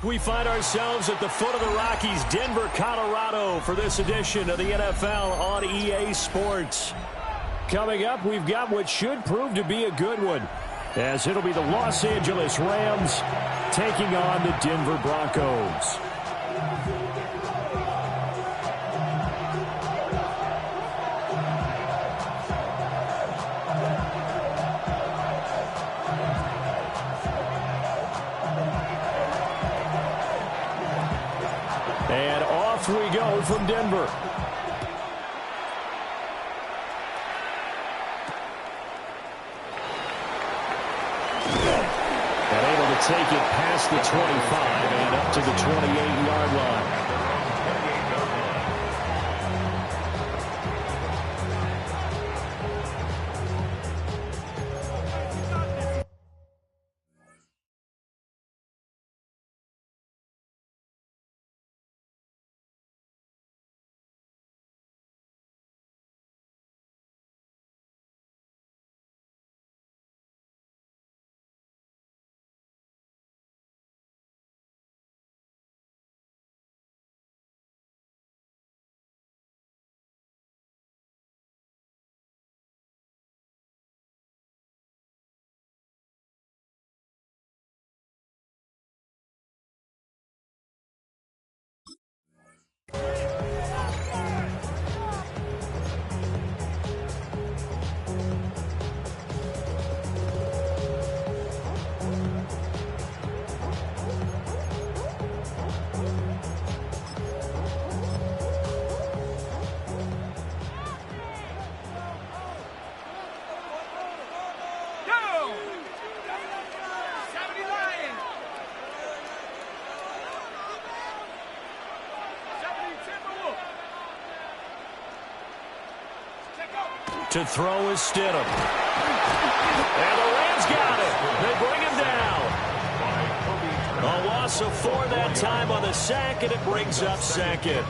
We find ourselves at the foot of the Rockies, Denver, Colorado, for this edition of the NFL on EA Sports. Coming up, we've got what should prove to be a good one, as it'll be the Los Angeles Rams taking on the Denver Broncos. And off we go from Denver. And able to take it past the 25 and up to the 28-yard line. To throw is Stidham. And the Rams got it. They bring him down. A loss of 4 that time on the sack, and it brings up second.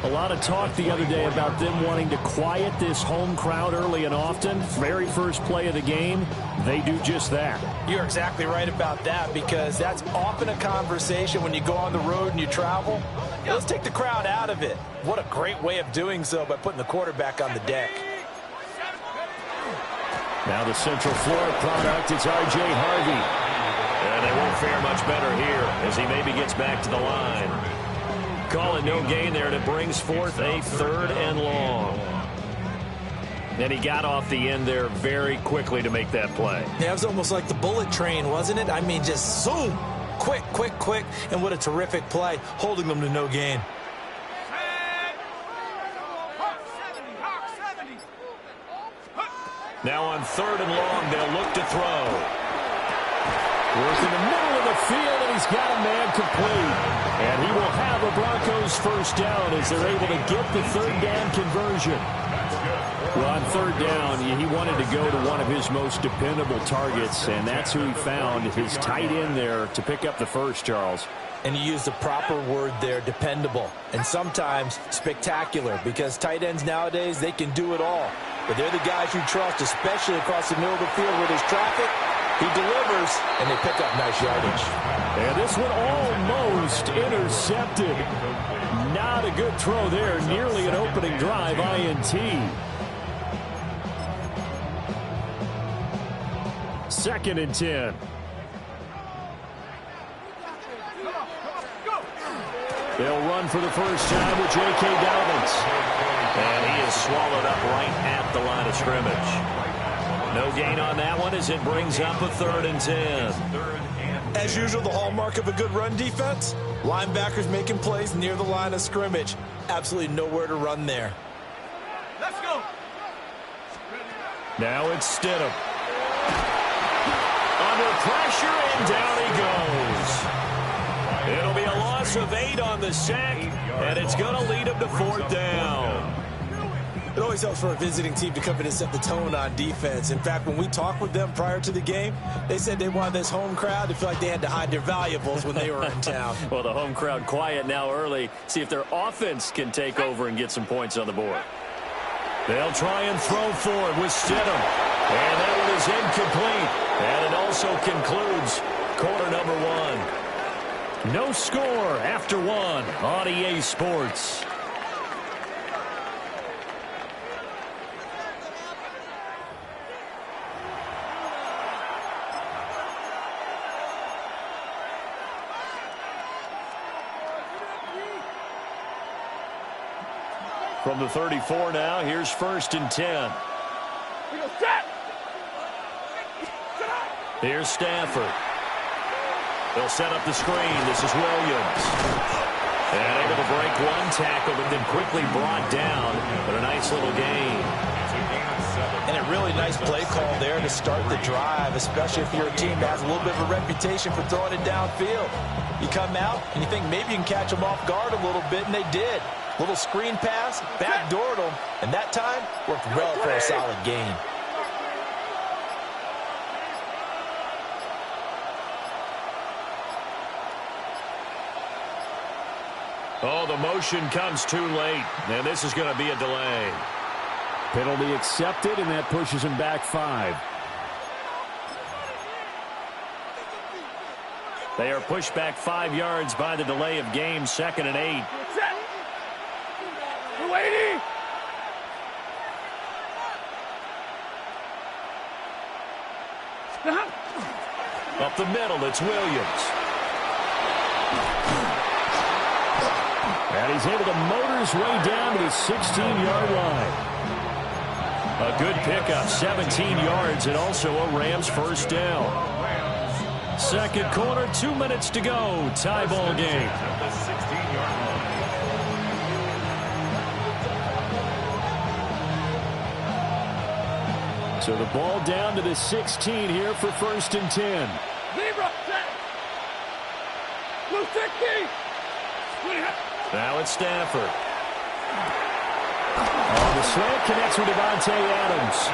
A lot of talk the other day about them wanting to quiet this home crowd early and often. Very first play of the game, they do just that. You're exactly right about that, because that's often a conversation when you go on the road and you travel. Let's take the crowd out of it. What a great way of doing so by putting the quarterback on the deck. Now the Central Florida product, it's R.J. Harvey. And they won't fare much better here as he maybe gets back to the line. Call it no gain there, and it brings forth a 3rd and long. And he got off the end there very quickly to make that play. Yeah, it was almost like the bullet train, wasn't it? I mean, just zoom. Quick, quick, quick. And what a terrific play, holding them to no gain. Now on 3rd and long, they'll look to throw. Working the middle of the field, and he's got a man complete. And he will have a Broncos first down as they're able to get the 3rd down conversion. Well, on 3rd down, he wanted to go to one of his most dependable targets, and that's who he found, his tight end there, to pick up the first, Charles. And you used the proper word there, dependable, and sometimes spectacular, because tight ends nowadays, they can do it all. But they're the guys you trust, especially across the middle of the field where there's traffic. He delivers, and they pick up nice yardage. And this one almost intercepted. Not a good throw there. Nearly an opening drive, INT. 2nd and 10. They'll run for the first time with J.K. Dobbins. And he is swallowed up right at the line of scrimmage. No gain on that one as it brings up a 3rd and 10. As usual, the hallmark of a good run defense, linebackers making plays near the line of scrimmage. Absolutely nowhere to run there. Let's go. Now it's Stidham. Under pressure, and down he goes. It'll be a loss of 8 on the sack, and it's going to lead him to 4th down. It always helps for a visiting team to come in and set the tone on defense. In fact, when we talked with them prior to the game, they said they wanted this home crowd to feel like they had to hide their valuables when they were in town. Well, the home crowd quiet now early. See if their offense can take over and get some points on the board. They'll try and throw forward with Stidham. And that one is incomplete. And it also concludes quarter number 1. No score after one on EA Sports. From the 34 now, here's 1st and 10. Here's Stafford. They'll set up the screen. This is Williams. And able to break one tackle, but then quickly brought down. But a nice little gain. And a really nice play call there to start the drive, especially if you're a team that has a little bit of a reputation for throwing it downfield. You come out and you think maybe you can catch them off guard a little bit, and they did. Little screen pass, backdoored them, and that time worked well for a solid gain. Oh, the motion comes too late, and this is going to be a delay. Penalty accepted, and that pushes him back 5. They are pushed back 5 yards by the delay of game, 2nd and 8. Up the middle, it's Williams. And he's able to motor his way down to the 16-yard line. A good pickup, 17 yards, and also a Rams first down. Second quarter, 2 minutes to go. Tie ball game. So the ball down to the 16 here for 1st and 10. Now it's Stafford. The slant connects with Devontae Adams.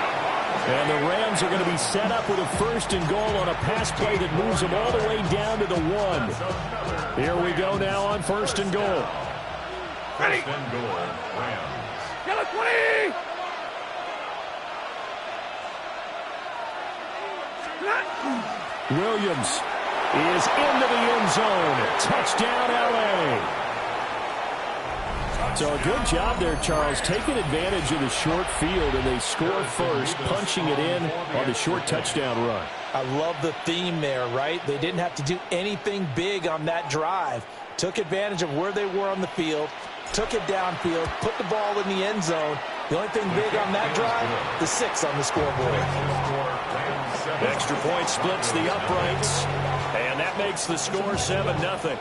And the Rams are going to be set up with a 1st and goal on a pass play that moves them all the way down to the 1. Here we go now on 1st and goal. Ready. 1st and goal, Rams. Yellow 20! Williams is into the end zone. Touchdown, L.A. So a good job there, Charles, taking advantage of the short field, and they score first, punching it in on the short touchdown run. I love the theme there, right? They didn't have to do anything big on that drive. Took advantage of where they were on the field, took it downfield, put the ball in the end zone. The only thing big on that drive, the 6 on the scoreboard. Extra point splits the uprights, and that makes the score 7-0.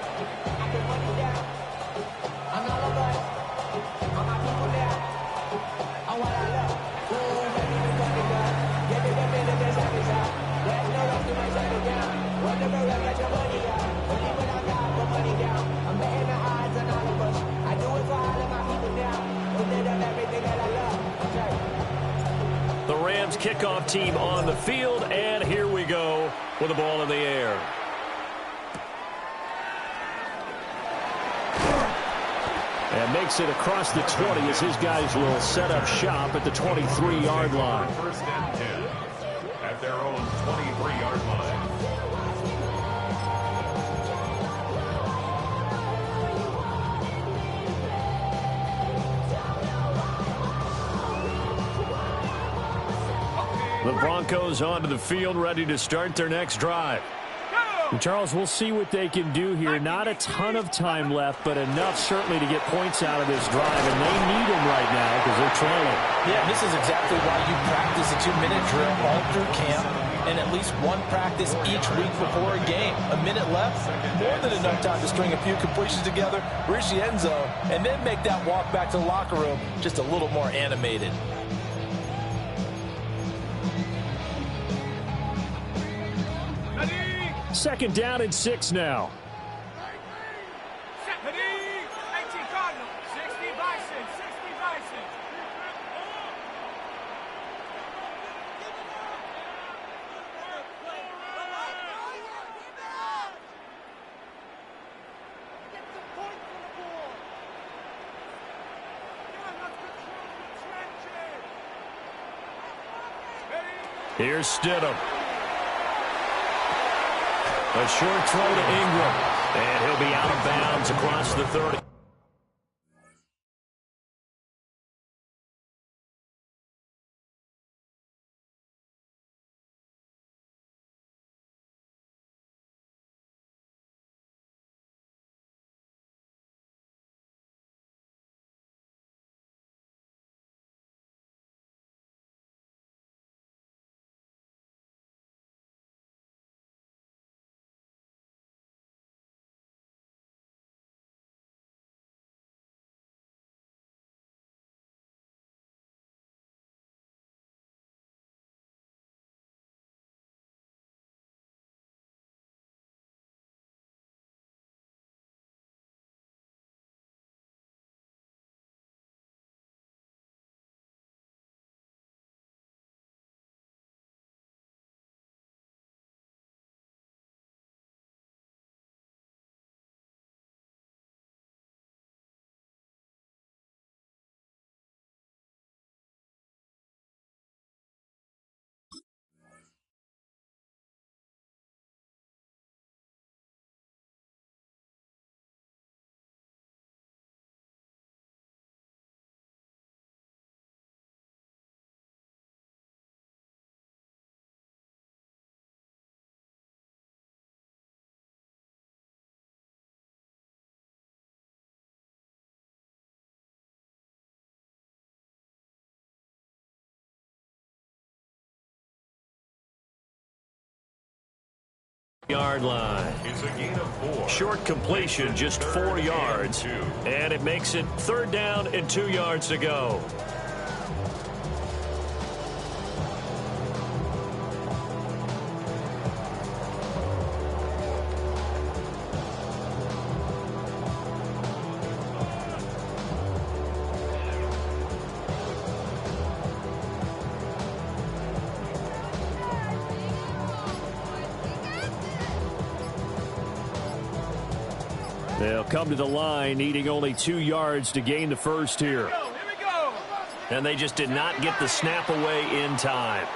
The Rams kickoff team on the field, and here we go with the ball in the air. And makes it across the 20 as his guys will set up shop at the 23-yard line. 1st and 10 at their own 23-yard line. The Broncos onto the field, ready to start their next drive. And Charles, we'll see what they can do here. Not a ton of time left, but enough certainly to get points out of this drive, and they need them right now because they're trailing. Yeah, this is exactly why you practice a 2-minute drill all through camp and at least one practice each week before a game. A minute left, more than enough time to string a few completions together, reach the end zone, and then make that walk back to the locker room just a little more animated. Second down and 6 now. Here's Stidham. A short throw to Ingram. And he'll be out of bounds across the 30. Yard line. It's a gain of 4. Short completion, just 4 yards. And it makes it 3rd down and 2 yards to go. They'll come to the line, needing only 2 yards to gain the first here. Here we go. And they just did not get the snap away in time.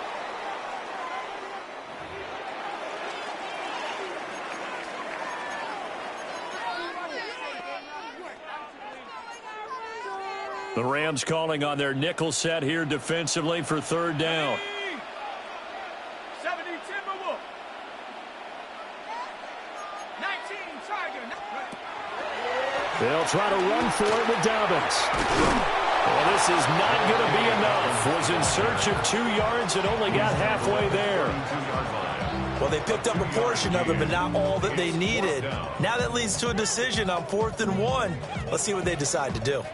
The Rams calling on their nickel set here defensively for 3rd down. 70 Timberwolf. 19 Tiger. They'll try to run for it with Dobbins. Well, this is not going to be enough. Was in search of 2 yards and only got halfway there. Well, they picked up a portion of it, but not all that they needed. Now that leads to a decision on 4th and 1. Let's see what they decide to do.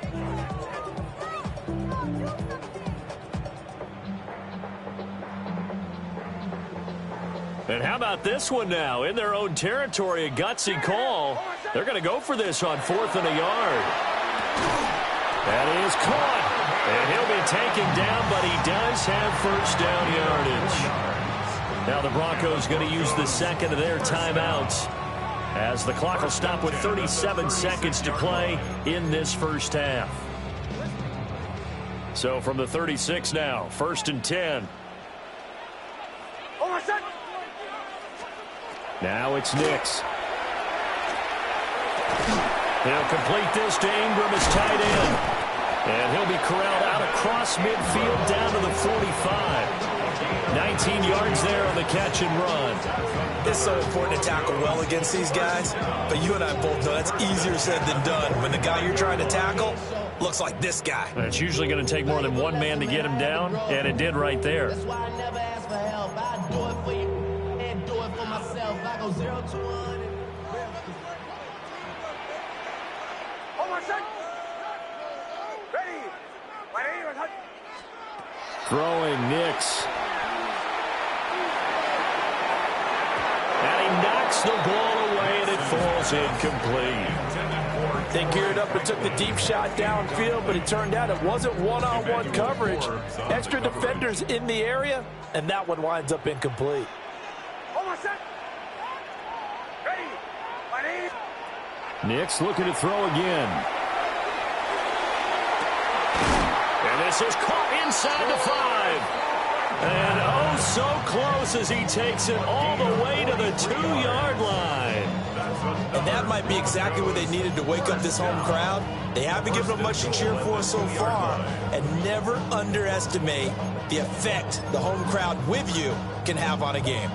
And how about this one now? In their own territory, a gutsy call. They're going to go for this on 4th and a yard. That is caught. And he'll be taken down, but he does have 1st down yardage. Now the Broncos going to use the second of their timeouts, as the clock will stop with 37 seconds to play in this first half. So from the 36 now, 1st and 10. Now it's Nix. He'll complete this to Ingram as tight end. And he'll be corralled out across midfield down to the 45. 19 yards there on the catch and run. It's so important to tackle well against these guys. But you and I both know that's easier said than done when the guy you're trying to tackle looks like this guy. And it's usually going to take more than one man to get him down, and it did right there. That's why I never ask for help. I do it for you and do it for myself. I go 0 to 1. Throwing Nix. And he knocks the ball away, and it falls incomplete. They geared up and took the deep shot downfield, but it turned out it wasn't one-on-one coverage. Extra defenders in the area, and that one winds up incomplete. Nix looking to throw again. And this is caught inside the 5. And oh, so close as he takes it all the way to the 2-yard line. And that might be exactly what they needed to wake up this home crowd. They haven't given them much to cheer for so far. And never underestimate the effect the home crowd with you can have on a game.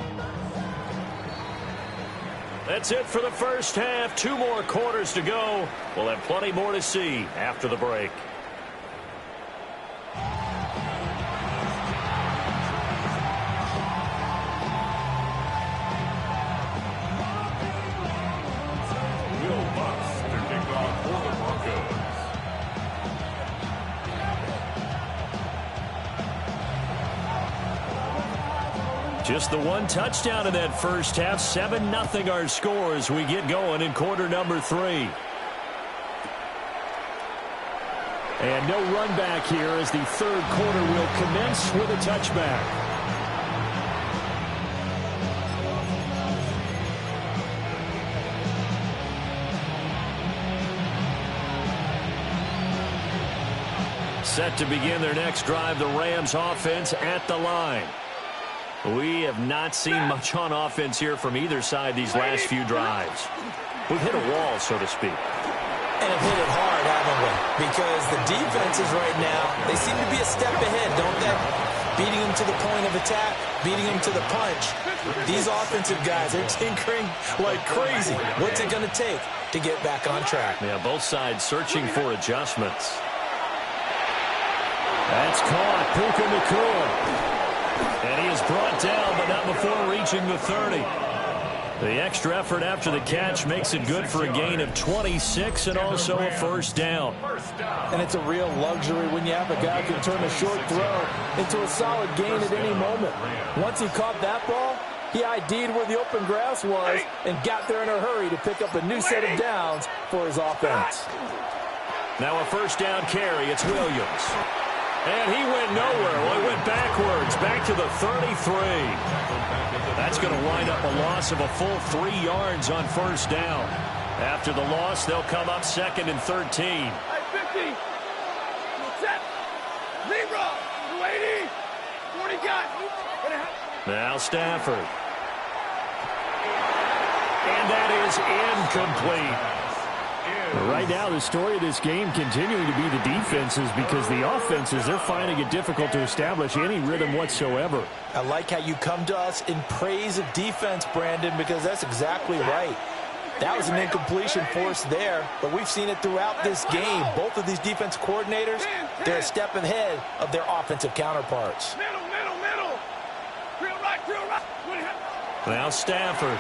That's it for the first half. 2 more quarters to go. We'll have plenty more to see after the break. Just the 1 touchdown in that first half. 7-0 our score as we get going in quarter number 3. And no run back here as the third quarter will commence with a touchback. Set to begin their next drive, the Rams offense at the line. We have not seen much on offense here from either side these last few drives. We've hit a wall, so to speak. And have hit it hard, haven't we? Because the defenses right now, they seem to be a step ahead, don't they? Beating them to the point of attack, beating them to the punch. These offensive guys are tinkering like crazy. What's it going to take to get back on track? Yeah, both sides searching for adjustments. That's caught. Puka Nacua. And he is brought down, but not before reaching the 30. The extra effort after the catch makes it good for a gain of 26 and also a first down. And it's a real luxury when you have a guy who can turn a short throw into a solid gain at any moment. Once he caught that ball, he ID'd where the open grass was and got there in a hurry to pick up a new set of downs for his offense. Now a first down carry. It's Williams. And he went nowhere. Well, he went backwards, back to the 33. That's going to wind up a loss of a full 3 yards on first down. After the loss, they'll come up 2nd and 13. Hey, 50. Set. Libra. 280. 40 got. Now Stafford. And that is incomplete. Right now, the story of this game continuing to be the defenses, because the offenses, they're finding it difficult to establish any rhythm whatsoever. I like how you come to us in praise of defense, Brandon, because that's exactly right. That was an incompletion forced there, but we've seen it throughout this game. Both of these defense coordinators, they're a step ahead of their offensive counterparts. Middle. Real right. Now Stafford.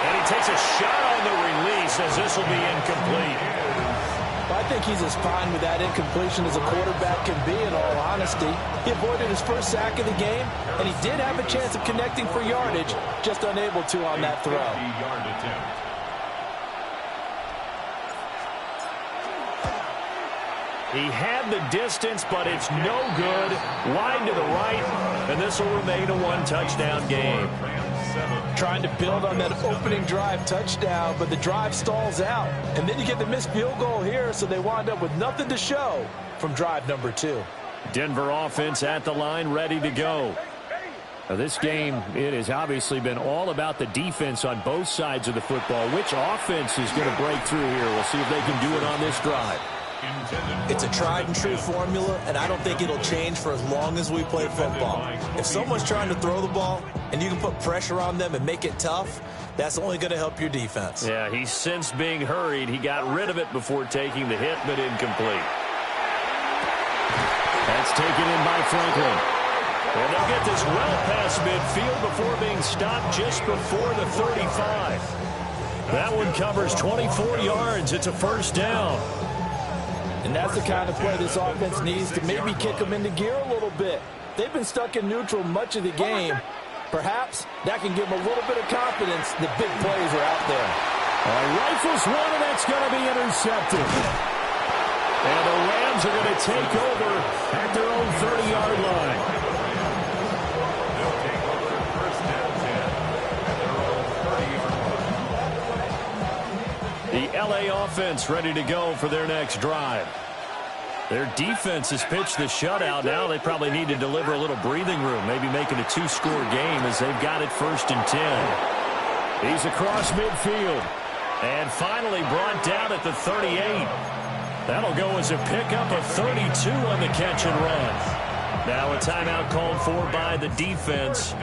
And he takes a shot on the release as this will be incomplete. I think he's as fine with that incompletion as a quarterback can be, in all honesty. He avoided his first sack of the game, and he did have a chance of connecting for yardage, just unable to on that throw. He had the distance, but it's no good. Wide to the right, and this will remain a 1-touchdown game. Trying to build on that opening drive touchdown, but the drive stalls out. And then you get the missed field goal here, so they wind up with nothing to show from drive number 2. Denver offense at the line, ready to go. Now this game, it has obviously been all about the defense on both sides of the football. Which offense is going to break through here? We'll see if they can do it on this drive. It's a tried and true formula, and I don't think it'll change for as long as we play football. If someone's trying to throw the ball and you can put pressure on them and make it tough, that's only going to help your defense. Yeah, he's since being hurried. He got rid of it before taking the hit, but incomplete. That's taken in by Franklin. And they'll get this well past midfield before being stopped just before the 35. That one covers 24 yards. It's a first down. And that's the kind of play this offense needs to maybe kick them into gear a little bit. They've been stuck in neutral much of the game. Perhaps that can give them a little bit of confidence that big plays are out there. Rifles one, and that's going to be intercepted. And the Rams are going to take over at their own 30-yard line. The LA offense ready to go for their next drive. Their defense has pitched the shutout. Now they probably need to deliver a little breathing room, maybe make it a 2-score game as they've got it 1st and 10. He's across midfield. And finally brought down at the 38. That'll go as a pickup of 32 on the catch and run. Now a timeout called for by the defense.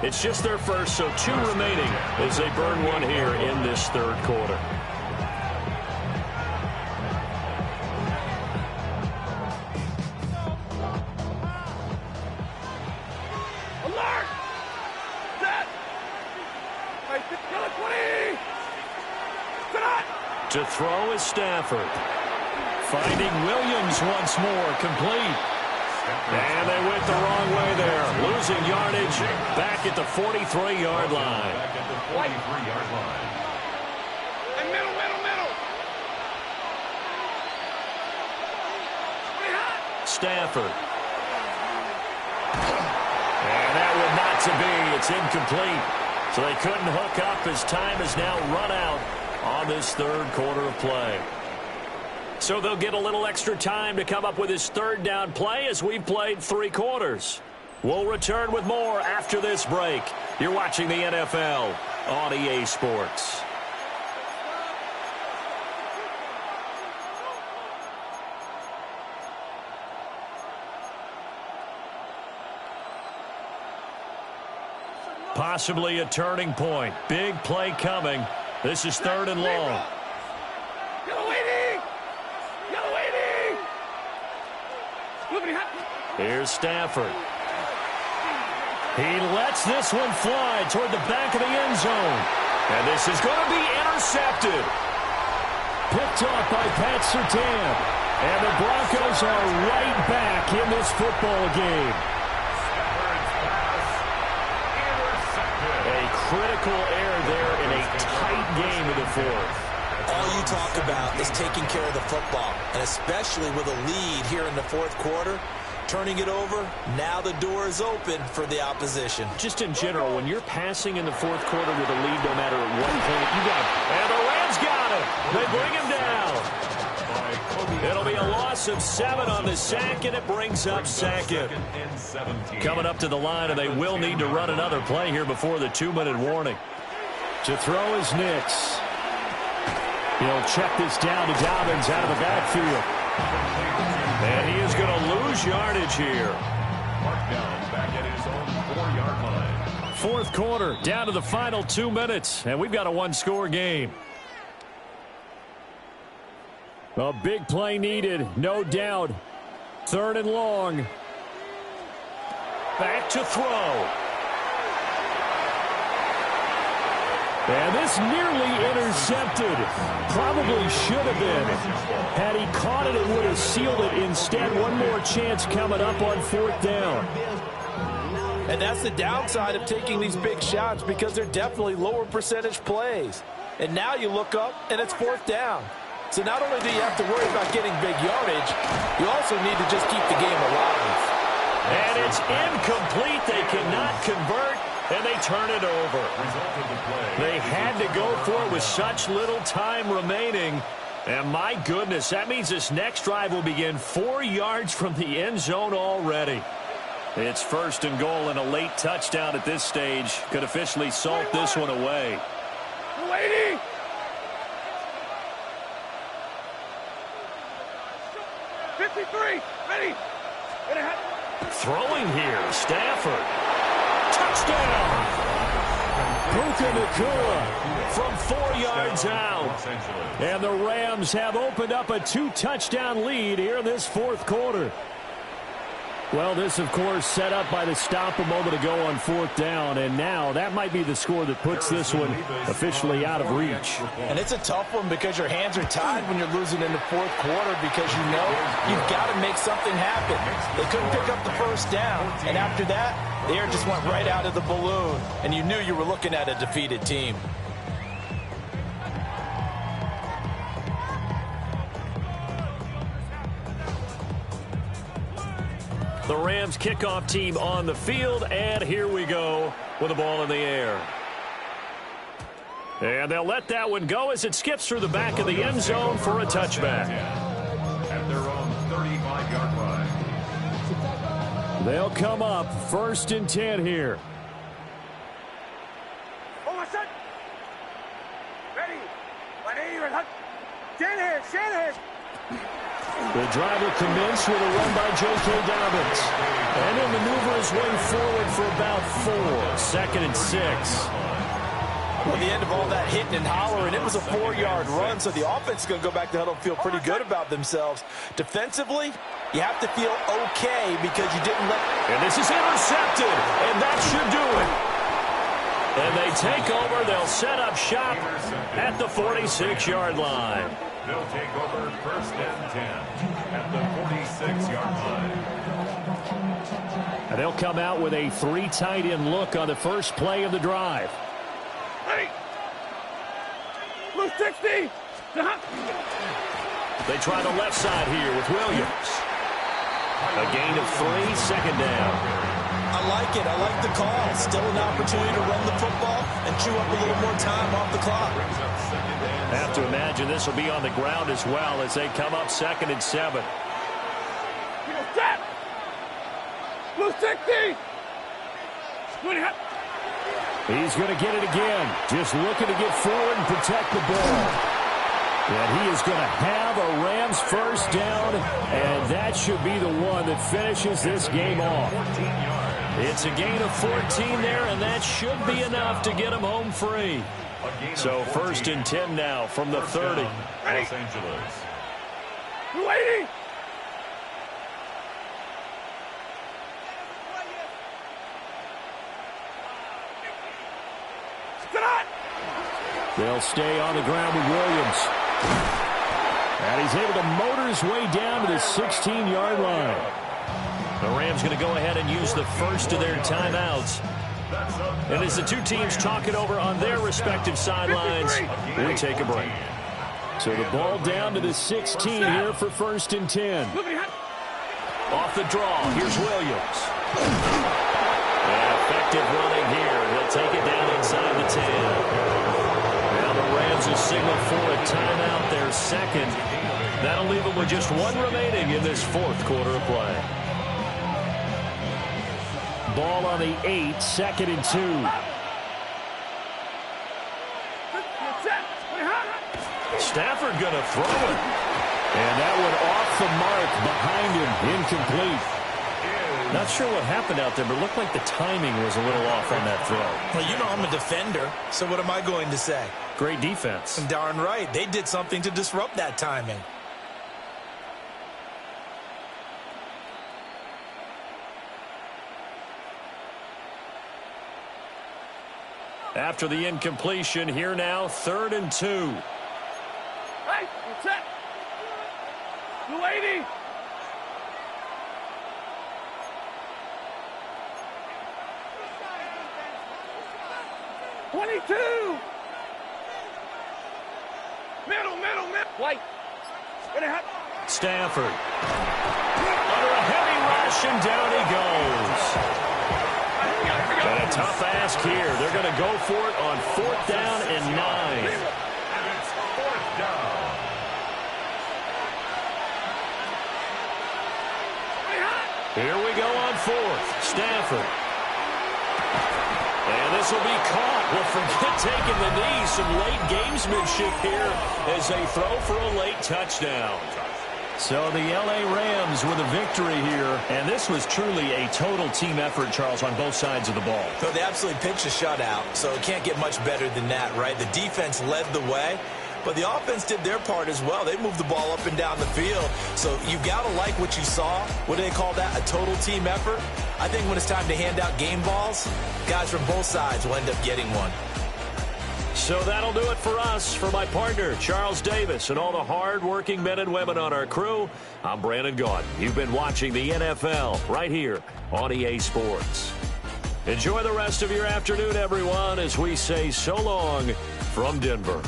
It's just their first, so 2 remaining as they burn one here in this 3rd quarter. Alert! Set! Hey, kill it, 20! Tonight! To throw is Stafford. Finding Williams once more, complete. And they went the wrong way there. Losing yardage back at the 43-yard line. Back at the 43-yard line. And middle! Stafford. And that would not to be. It's incomplete. So they couldn't hook up as time has now run out on this 3rd quarter of play. So they'll get a little extra time to come up with his 3rd down play as we've played 3 quarters. We'll return with more after this break. You're watching the NFL on EA Sports. Possibly a turning point. Big play coming. This is 3rd and long. Here's Stafford. He lets this one fly toward the back of the end zone. And this is going to be intercepted. Picked off by Pat Surtain. And the Broncos are right back in this football game. A critical error there in a tight game in the 4th. All you talk about is taking care of the football, and especially with a lead here in the 4th quarter. Turning it over, now the door is open for the opposition. Just in general, when you're passing in the 4th quarter with a lead, no matter at what point, you got it. And the Rams got him. They bring him down. It'll be a loss of 7 on the sack, and it brings up 2nd. Coming up to the line, and they will need to run another play here before the 2-minute warning. To throw is Nix. He'll check this down to Dobbins out of the backfield. And he is going to lose yardage here. Mark down back at his own 4-yard line. 4th quarter, down to the final 2 minutes, and we've got a 1-score game. A big play needed, no doubt. 3rd and long. Back to throw. And this nearly intercepted. Probably should have been. Had he caught it, it would have sealed it. Instead, one more chance coming up on 4th down. And that's the downside of taking these big shots, because they're definitely lower percentage plays. And now you look up, and it's 4th down. So not only do you have to worry about getting big yardage, you also need to just keep the game alive. And it's incomplete. They cannot convert. And they turn it over. They had to go for it with such little time remaining. And my goodness, that means this next drive will begin 4 yards from the end zone already. It's 1st and goal, and a late touchdown at this stage could officially salt this one away. Waiting! Ready! Throwing here, Stafford. Touchdown! Puka Nacua from 4 yards out. And the Rams have opened up a 2-touchdown lead here in this 4th quarter. Well, this, of course, set up by the stop a moment ago on 4th down. And now that might be the score that puts this one officially out of reach. And it's a tough one because your hands are tied when you're losing in the 4th quarter, because you know you've got to make something happen. They couldn't pick up the 1st down. And after that, the air just went right out of the balloon. And you knew you were looking at a defeated team. The Rams kickoff team on the field, and here we go with the ball in the air. And they'll let that one go as it skips through the back of the end zone for a touchback. At their own 35-yard line. They'll come up 1st and 10 here. Oh, my son. Ready. 180. Shanahan. The drive will commence with a run by J.K. Dobbins. And he'll maneuver his way forward for about 4. 2nd and 6. Well, the end of all that hitting and hollering, it was a 4-yard run, so the offense is going to go back to huddle and feel pretty good about themselves. Defensively, you have to feel okay because you didn't let... And this is intercepted, and that should do it. And they take over. They'll set up shop at the 46-yard line. They'll take over 1st and 10 at the 46-yard line. And they'll come out with a 3 tight end look on the first play of the drive. Ready. Blue 60. They try the left side here with Williams. A gain of 3, 2nd down. I like it. I like the call. Still an opportunity to run the football and chew up a little more time off the clock. I have to imagine this will be on the ground as well as they come up 2nd and 7. Step. Blue 60. He's going to get it again. Just looking to get forward and protect the ball. And he is going to have a Rams 1st down, and that should be the one that finishes this game off. It's a gain of 14 there, and that should be enough to get him home free. So 1st and 10 now from the 30. Los Angeles. Waiting. They'll stay on the ground with Williams. And he's able to motor his way down to the 16-yard line. The Rams going to go ahead and use the first of their timeouts. And as the two teams talk it over on their respective sidelines, we take a break. So the ball down to the 16 here for 1st and 10. Off the draw, here's Williams. And effective running here. He'll take it down inside the 10. Now the Rams will signal for a timeout, their 2nd. That'll leave them with just 1 remaining in this 4th quarter of play. Ball on the 8, 2nd and 2. Stafford going to throw it. And that one off the mark behind him, incomplete. Not sure what happened out there, but it looked like the timing was a little off on that throw. Well, you know I'm a defender, so what am I going to say? Great defense. Darn right. They did something to disrupt that timing. After the incompletion, here now, 3rd and 2. Hey, set. 280. Middle. White. Stafford. Under a heavy rush, and down he goes. And a tough ask here. They're going to go for it on 4th down and 9. And it's 4th down. Here we go on 4th. Stafford. And this will be caught. Well, forget taking the knee. Some late gamesmanship here as they throw for a late touchdown. So the L.A. Rams with a victory here. And this was truly a total team effort, Charles, on both sides of the ball. So they absolutely pitched a shutout, so it can't get much better than that, right? The defense led the way, but the offense did their part as well. They moved the ball up and down the field. So you've got to like what you saw. What do they call that? A total team effort? I think when it's time to hand out game balls, guys from both sides will end up getting one. So that'll do it for us. For my partner, Charles Davis, and all the hard-working men and women on our crew, I'm Brandon Gaudin. You've been watching the NFL right here on EA Sports. Enjoy the rest of your afternoon, everyone, as we say so long from Denver.